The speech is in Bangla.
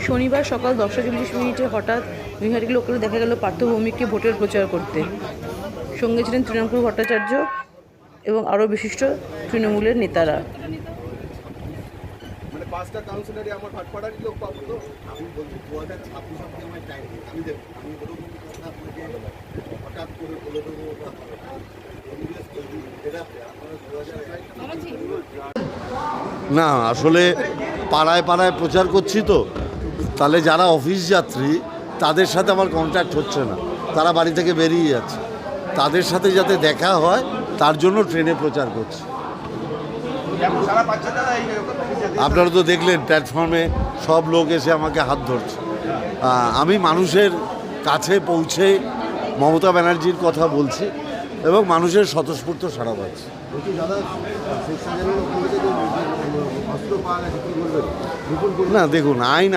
শনিবার সকাল 10:40 হঠাৎ নৈহাটি লোকেরা দেখা গেল পার্থ ভৌমিককে ভোটের প্রচার করতে। সঙ্গে ছিলেন তৃণমূল ভট্টাচার্য এবং আরও বিশিষ্ট তৃণমূলের নেতারা। না, আসলে পাড়ায় পাড়ায় প্রচার করছি তো, তাহলে যারা অফিস যাত্রী তাদের সাথে আমার কন্ট্যাক্ট হচ্ছে না, তারা বাড়ি থেকে বেরিয়ে যাচ্ছে। তাদের সাথে যাতে দেখা হয় তার জন্য ট্রেনে প্রচার করছি। আপনারা তো দেখলেন প্ল্যাটফর্মে সব লোক এসে আমাকে হাত ধরছে। আমি মানুষের কাছে পৌঁছে মমতা ব্যানার্জির কথা বলছি এবং মানুষের স্বতঃস্ফূর্ত সাড়া পাচ্ছি। না দেখুন, আইন